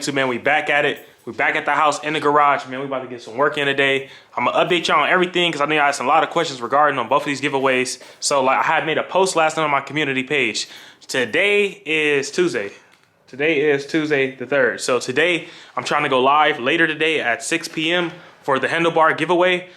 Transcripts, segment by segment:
YouTube, man. We back at it. We back at the house in the garage, man. We about to get some work in today. I'm gonna update y'all on everything because I know I had a lot of questions regarding on both of these giveaways. So like I had made a post last night on my community page. Today is Tuesday. Today is Tuesday the 3rd. So today I'm trying to go live later today at 6 p.m. for the handlebar giveaway.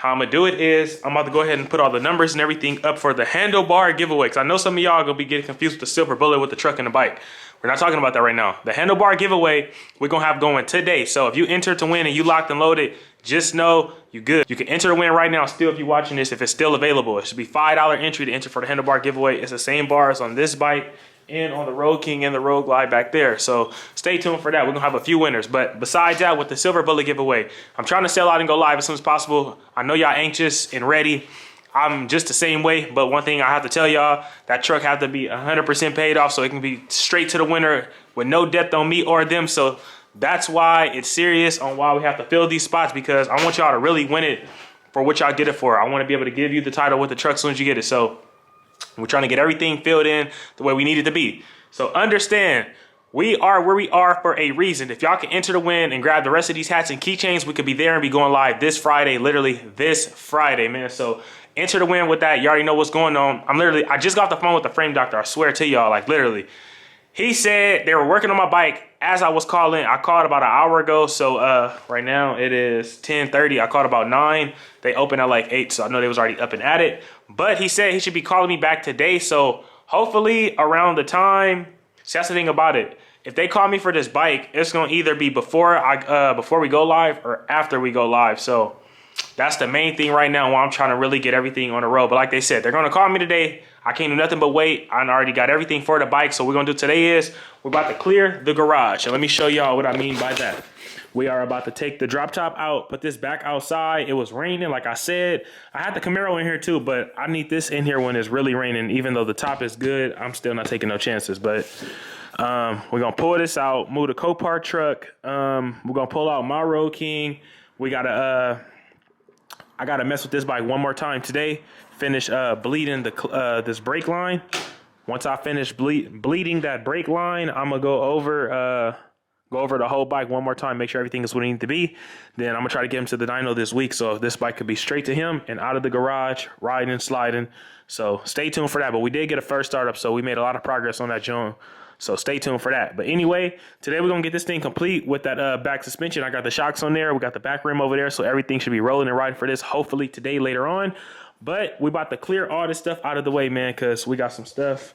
How I'm gonna do it is I'm about to go ahead and put all the numbers and everything up for the handlebar giveaway, because I know some of y'all are gonna be getting confused with the silver bullet with the truck and the bike. We're not talking about that right now. The handlebar giveaway we're gonna have going today. So if you enter to win and you locked and loaded, just know you good. You can enter to win right now still if you're watching this, if it's still available. It should be $5 entry to enter for the handlebar giveaway. It's the same bars on this bike and on the Road King and the Roadglide back there. So stay tuned for that. We're gonna have a few winners. But besides that, with the silver bullet giveaway, I'm trying to sell out and go live as soon as possible. I know y'all anxious and ready. I'm just the same way, but one thing I have to tell y'all, that truck have to be 100% paid off so it can be straight to the winner with no debt on me or them. So that's why it's serious on why we have to fill these spots, because I want y'all to really win it for what y'all get it for. I want to be able to give you the title with the truck as soon as you get it. So we're trying to get everything filled in the way we need it to be. So understand, we are where we are for a reason. If y'all can enter to win and grab the rest of these hats and keychains, we could be there and be going live this Friday, literally this Friday, man. So enter to win with that. You already know what's going on. I just got off the phone with the frame doctor. I swear to y'all, like literally. He said they were working on my bike as I was calling. I called about an hour ago. So right now it is 10:30. I called about 9. They opened at like 8. So I know they was already up and at it. But he said he should be calling me back today. So hopefully around the time, see, that's the thing about it. If they call me for this bike, it's going to either be before we go live or after we go live. So that's the main thing right now while I'm trying to really get everything on the road. But like they said, they're going to call me today. I can't do nothing but wait. I already got everything for the bike. So what we're going to do today is we're about to clear the garage. And let me show y'all what I mean by that. We are about to take the drop top out, put this back outside. It was raining, like I said. I had the Camaro in here too, but I need this in here when it's really raining. Even though the top is good, I'm still not taking no chances. But we're going to pull this out, move the Copart truck. We're going to pull out my Road King. We got to... I gotta mess with this bike one more time today. Finish bleeding this brake line. Once I finish bleeding that brake line, I'm gonna go over the whole bike one more time, make sure everything is what it needs to be. Then I'm gonna try to get him to the dyno this week, so this bike could be straight to him and out of the garage, riding and sliding. So stay tuned for that. But we did get a first startup, so we made a lot of progress on that Joan. So stay tuned for that. But anyway, today we're going to get this thing complete with that back suspension. I got the shocks on there. We got the back rim over there. So everything should be rolling and riding for this, hopefully today, later on. But we about to clear all this stuff out of the way, man, because we got some stuff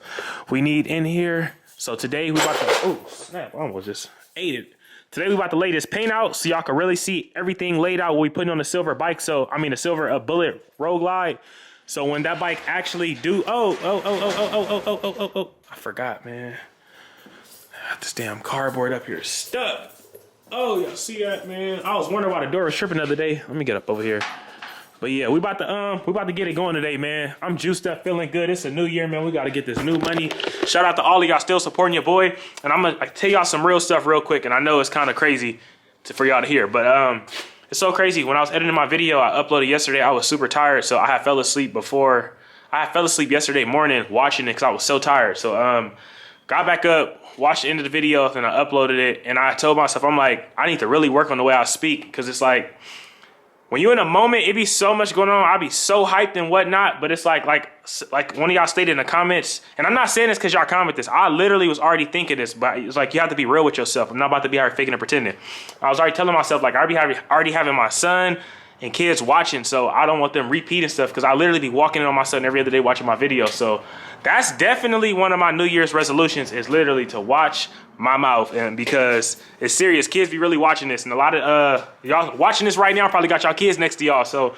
we need in here. So today we about to, oh, snap, I almost just ate it. Today we about to lay this paint out so y'all can really see everything laid out what we putting on the silver bike. So, I mean, the silver bullet Roadglide. So when that bike actually do, I forgot, man. This damn cardboard up here is stuck. Oh, y'all see that, man? I was wondering why the door was tripping the other day. Let me get up over here. But yeah, we about to get it going today, man. I'm juiced up, feeling good. It's a new year, man. We got to get this new money. Shout out to all of y'all still supporting your boy. And I'm gonna tell y'all some real stuff real quick. And I know it's kind of crazy for y'all to hear, but it's so crazy. When I was editing my video, I uploaded yesterday. I was super tired, so I had fell asleep yesterday morning watching it because I was so tired. So got back up, watched the end of the video, and I uploaded it. And I told myself, I'm like, I need to really work on the way I speak, because it's like, when you're in a moment, it be so much going on. I be so hyped and whatnot, but it's like one of y'all stated in the comments, and I'm not saying this because y'all comment this. I literally was already thinking this, but it's like you have to be real with yourself. I'm not about to be out here faking and pretending. I was already telling myself, like, I be already having my son and kids watching, so I don't want them repeating stuff, because I literally be walking in on my son every other day watching my video. So that's definitely one of my New Year's resolutions, is literally to watch my mouth. And because it's serious, kids be really watching this, and a lot of y'all watching this right now probably got y'all kids next to y'all, so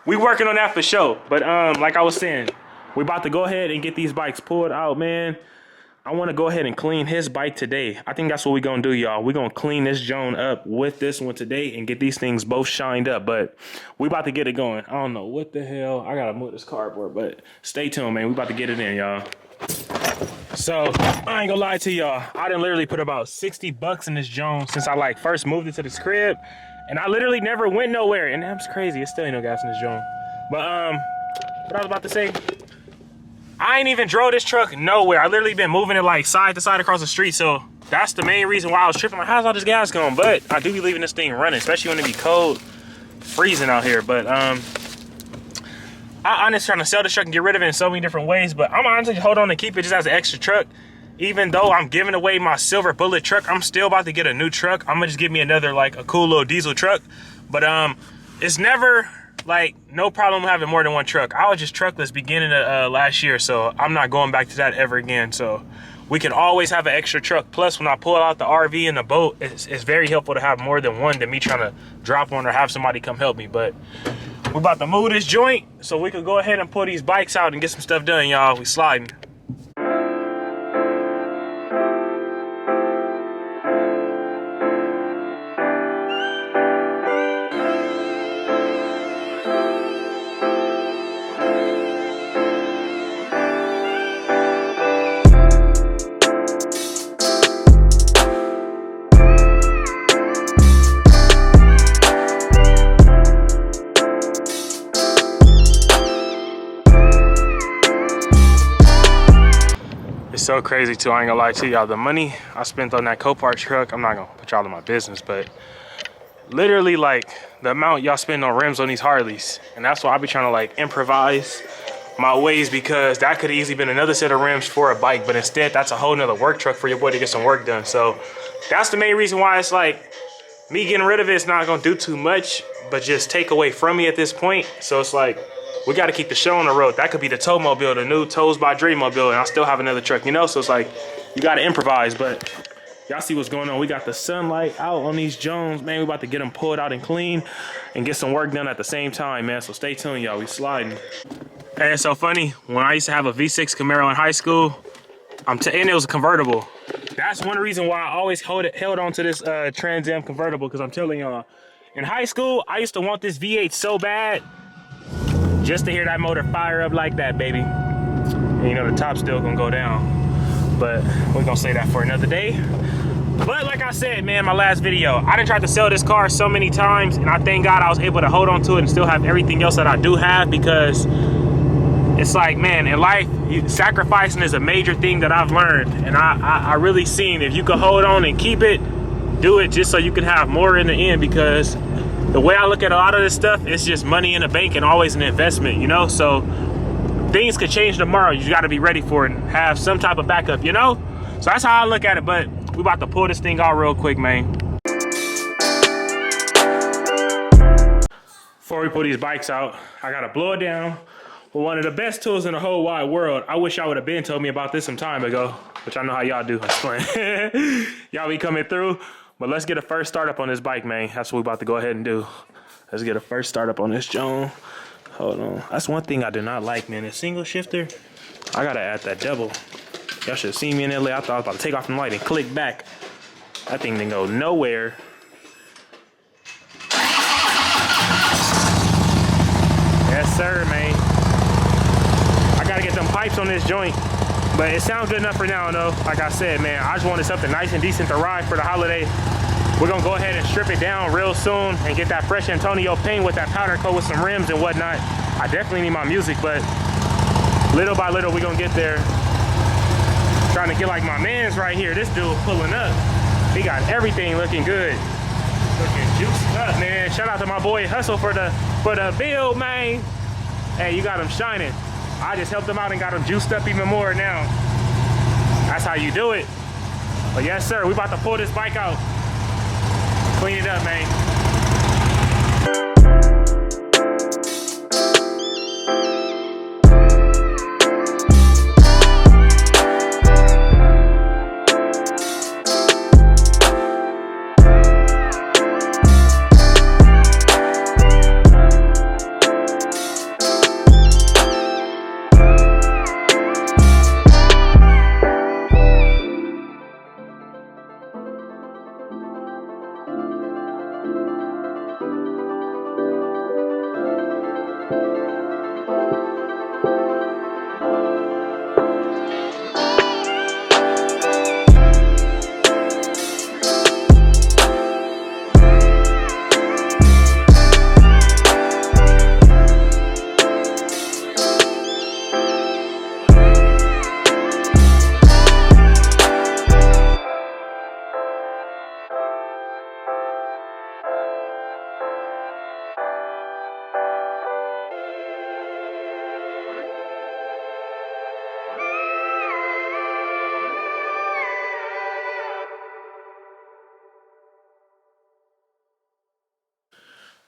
we working on that for sure. But like I was saying, we about to go ahead and get these bikes pulled out, man. I want to go ahead and clean his bike today. I think that's what we're going to do, y'all. We're going to clean this Joan up with this one today and get these things both shined up. But we about to get it going. I don't know what the hell. I got to move this cardboard, but stay tuned, man. We about to get it in, y'all. So I ain't gonna lie to y'all. I done literally put about 60 bucks in this Joan since I first moved into this crib. And I literally never went nowhere. And that's crazy. It's still ain't no gas in this Joan. But what I was about to say, I ain't even drove this truck nowhere. I literally been moving it like side to side across the street. So that's the main reason why I was tripping. Like, how's all this gas going? But I do be leaving this thing running, especially when it be cold, freezing out here. But I honestly trying to sell this truck and get rid of it in so many different ways. But I'm honestly hold on to keep it just as an extra truck. Even though I'm giving away my silver bullet truck, I'm still about to get a new truck. I'm gonna just give me another like a cool little diesel truck. But it's never like no problem having more than one truck. I was just truckless beginning of last year, so I'm not going back to that ever again. So we can always have an extra truck. Plus, when I pull out the RV and the boat, it's very helpful to have more than one than me trying to drop one or have somebody come help me. But we're about to move this joint so we can go ahead and pull these bikes out and get some stuff done, y'all. We sliding. So crazy too, I ain't gonna lie to y'all. The money I spent on that Copart truck, I'm not gonna put y'all in my business, but literally like the amount y'all spend on rims on these Harleys, and that's why I be trying to like improvise my ways, because that could have easily been another set of rims for a bike, but instead that's a whole nother work truck for your boy to get some work done. So that's the main reason why it's like me getting rid of it's not gonna do too much, but just take away from me at this point. So it's like we got to keep the show on the road. That could be the tow mobile, the new Tows by Dre mobile, and I still have another truck, you know? So it's like, you got to improvise, but y'all see what's going on. We got the sunlight out on these Jones, man. We about to get them pulled out and clean and get some work done at the same time, man. So stay tuned, y'all. We sliding. Hey, it's so funny. When I used to have a V6 Camaro in high school, and it was a convertible. That's one reason why I always held on to this Trans Am convertible, because I'm telling y'all, in high school, I used to want this V8 so bad, just to hear that motor fire up like that, baby. And you know the top's still gonna go down, but we're gonna say that for another day. But like I said, man, my last video, I done tried to sell this car so many times, and I thank God I was able to hold on to it and still have everything else that I do have, because it's like, man, in life, sacrificing is a major thing that I've learned. And I really seen if you can hold on and keep it, do it just so you can have more in the end, because the way I look at a lot of this stuff, it's just money in the bank and always an investment, you know? So things could change tomorrow. You gotta be ready for it and have some type of backup, you know? So that's how I look at it, but we about to pull this thing out real quick, man. Before we pull these bikes out, I gotta blow it down with one of the best tools in the whole wide world. I wish y'all would have been told me about this some time ago, which I know how y'all do. Y'all be coming through. But let's get a first startup on this bike, man. That's what we're about to go ahead and do. Let's get a first startup on this Joan. Hold on. That's one thing I do not like, man. A single shifter, I gotta add that double. Y'all should have seen me in LA. I thought I was about to take off from the light and click back. That thing didn't go nowhere. Yes, sir, man. I gotta get them pipes on this joint. But it sounds good enough for now, though. Like I said, man, I just wanted something nice and decent to ride for the holiday. We're gonna go ahead and strip it down real soon and get that fresh Antonio paint with that powder coat with some rims and whatnot. I definitely need my music, but little by little, we're gonna get there. Trying to get like my man's right here. This dude pulling up. He got everything looking good. Looking juiced up, man. Shout out to my boy Hustle for the build, man. Hey, you got him shining. I just helped him out and got him juiced up even more now. That's how you do it. But yes, sir, we about to pull this bike out. Clean it up, man.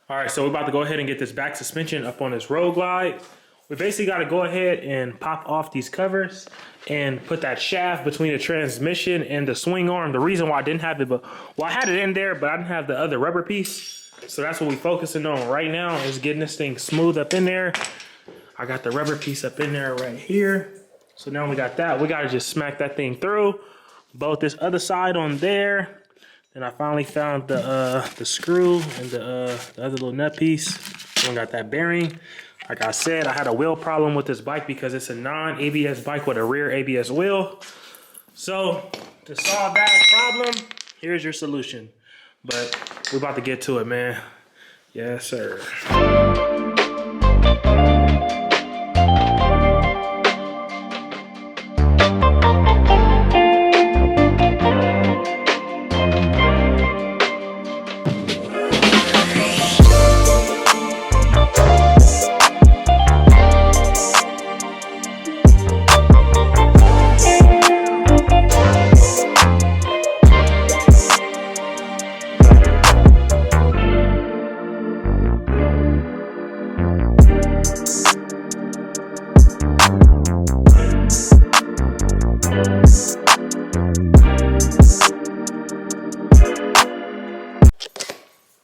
All right, so we're about to go ahead and get this back suspension up on this Roadglide. We basically got to go ahead and pop off these covers and put that shaft between the transmission and the swing arm. The reason why I didn't have it, well, I had it in there, but I didn't have the other rubber piece. So that's what we're focusing on right now, is getting this thing smooth up in there. I got the rubber piece up in there right here. So now we got that. We got to just smack that thing through. Both this other side on there. And I finally found the screw and the other little nut piece. We got that bearing. Like I said, I had a wheel problem with this bike because it's a non-ABS bike with a rear ABS wheel. So to solve that problem, here's your solution. But we're about to get to it, man. Yes, sir.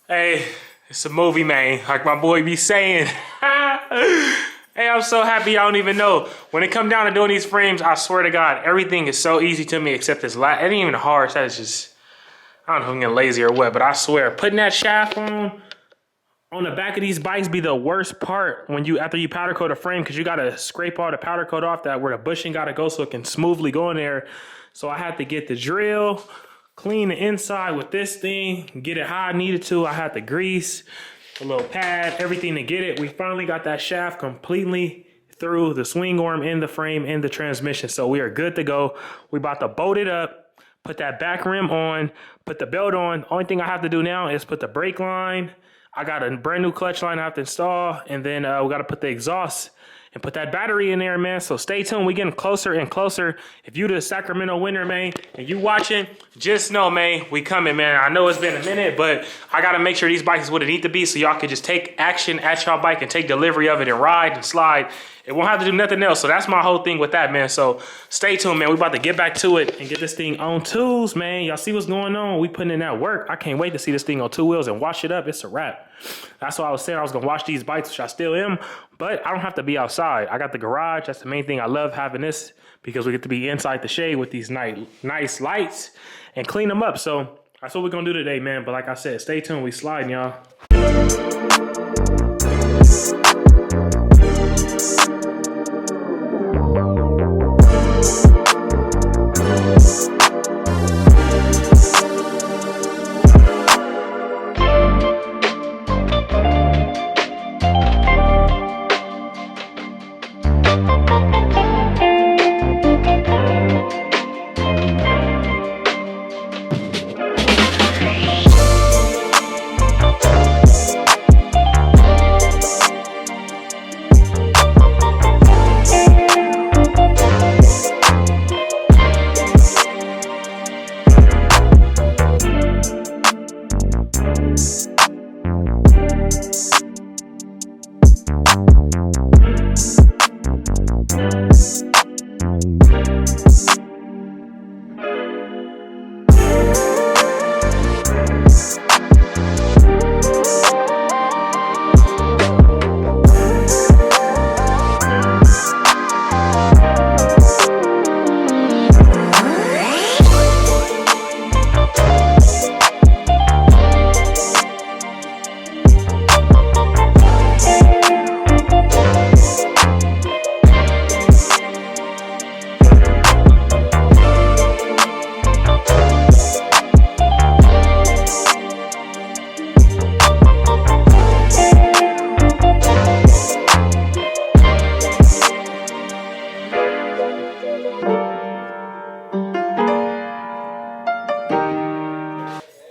Hey, it's a movie, man. Like my boy be saying. Hey, I'm so happy I don't even know. When it come down to doing these frames, I swear to God, everything is so easy to me except this last. It ain't even hard. That is just, I don't know if I'm getting lazy or what, but I swear, putting that shaft on the back of these bikes be the worst part when after you powder coat a frame, because you got to scrape all the powder coat off that where the bushing got to go so it can smoothly go in there. So I had to get the drill, clean the inside with this thing, get it how I needed to. I had the grease, a little pad, everything to get it. We finally got that shaft completely through the swing arm in the frame and the transmission. So we are good to go. We about to bolt it up, put that back rim on, put the belt on. Only thing I have to do now is put the brake line. I got a brand new clutch line I have to install, and then we got to put the exhaust and put that battery in there, man. So stay tuned. We're getting closer and closer. If you the Sacramento winner, man, and you watching, just know, man, we coming, man. I know it's been a minute, but I got to make sure these bikes is what it need to be so y'all can just take action at y'all bike and take delivery of it and ride and slide. It won't have to do nothing else. So that's my whole thing with that, man. So stay tuned, man. We about to get back to it and get this thing on twos, man. Y'all see what's going on? We putting in that work. I can't wait to see this thing on two wheels and wash it up. It's a wrap. That's why I was saying I was going to wash these bikes, which I still am. But I don't have to be outside. I got the garage. That's the main thing. I love having this because we get to be inside the shade with these nice lights and clean them up. So that's what we're going to do today, man. But like I said, stay tuned. We sliding, y'all.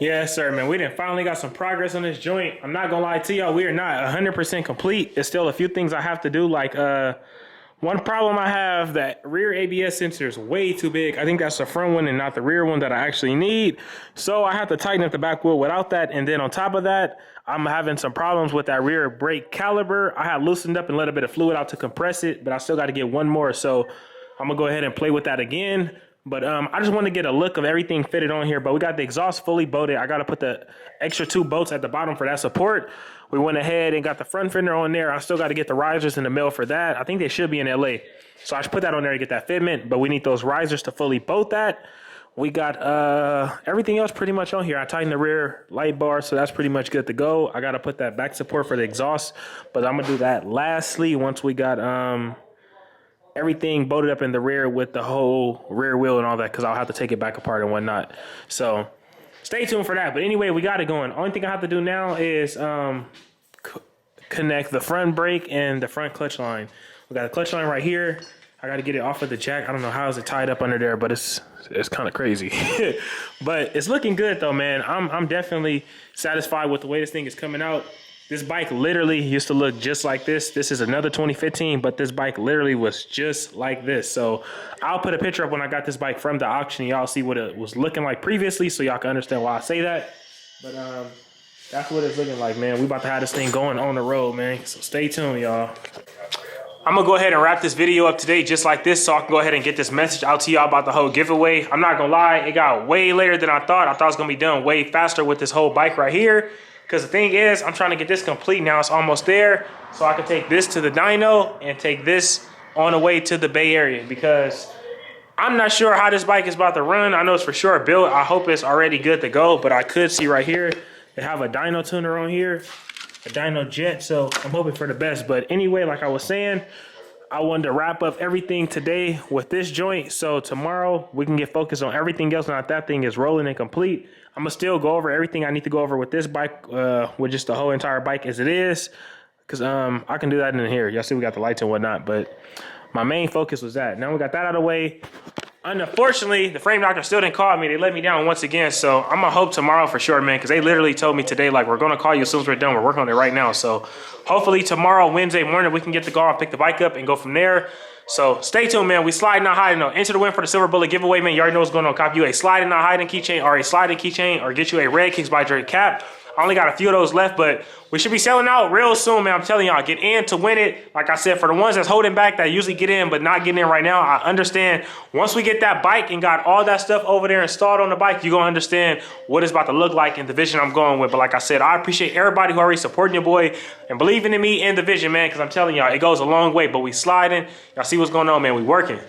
Yes, sir, man. We done finally got some progress on this joint. I'm not gonna lie to y'all, we are not 100% complete. There's still a few things I have to do, like One problem I have, that rear ABS sensor is way too big. I think that's the front one and not the rear one that I actually need. So I have to tighten up the back wheel without that. And then on top of that, I'm having some problems with that rear brake caliper. I had loosened up and let a bit of fluid out to compress it, but I still got to get one more. So I'm gonna go ahead and play with that again. But I just want to get a look of everything fitted on here. But we got the exhaust fully bolted. I got to put the extra 2 bolts at the bottom for that support. We went ahead and got the front fender on there. I still got to get the risers in the mail for that. I think they should be in LA. So I should put that on there to get that fitment. But we need those risers to fully bolt that. We got everything else pretty much on here. I tightened the rear light bar, so that's pretty much good to go. I got to put that back support for the exhaust. But I'm going to do that lastly once we got everything bolted up in the rear with the whole rear wheel and all that, because I'll have to take it back apart and whatnot. So stay tuned for that. But anyway, we got it going. Only thing I have to do now is connect the front brake and the front clutch line. We got a clutch line right here. I got to get it off of the jack. I don't know how is it tied up under there, but it's kind of crazy. But it's looking good though, man. I'm definitely satisfied with the way this thing is coming out. This bike literally used to look just like this. This is another 2015, but this bike literally was just like this. So I'll put a picture up when I got this bike from the auction. Y'all see what it was looking like previously, so y'all can understand why I say that. But that's what it's looking like, man. We about to have this thing going on the road, man. So stay tuned, y'all. I'm gonna go ahead and wrap this video up today just like this, so I can go ahead and get this message out to y'all about the whole giveaway. I'm not gonna lie, it got way later than I thought. I thought it was gonna be done way faster with this whole bike right here. Because the thing is, I'm trying to get this complete now. It's almost there. So I can take this to the dyno and take this on the way to the Bay Area. Because I'm not sure how this bike is about to run. I know it's for sure built. I hope it's already good to go. But I could see right here, they have a dyno tuner on here. A dyno jet. So I'm hoping for the best. But anyway, like I was saying, I wanted to wrap up everything today with this joint. So tomorrow we can get focused on everything else. Now that thing is rolling and complete, I'm gonna still go over everything I need to go over with this bike, with just the whole entire bike as it is. Cause I can do that in here. Y'all see we got the lights and whatnot, but my main focus was that. Now we got that out of the way. Unfortunately, the frame doctor still didn't call me. They let me down once again. So I'm gonna hope tomorrow for sure, man. Cause they literally told me today, like, we're gonna call you as soon as we're done. We're working on it right now. So hopefully tomorrow, Wednesday morning, we can get the car, pick the bike up and go from there. So stay tuned, man. We sliding not hiding. Enter the win for the Silver Bullet giveaway, man. You already know what's going on. Copy you a sliding not hiding keychain or a sliding keychain, or get you a red Kicks by Dre cap. I only got a few of those left, but we should be selling out real soon, man. I'm telling y'all, get in to win it. Like I said, for the ones that's holding back, that usually get in but not getting in right now, I understand. Once we get that bike and got all that stuff over there installed on the bike, you're going to understand what it's about to look like in the vision I'm going with. But like I said, I appreciate everybody who already supporting your boy and believing in me and the vision, man, because I'm telling y'all, it goes a long way. But we sliding. Y'all see what's going on, man. We working.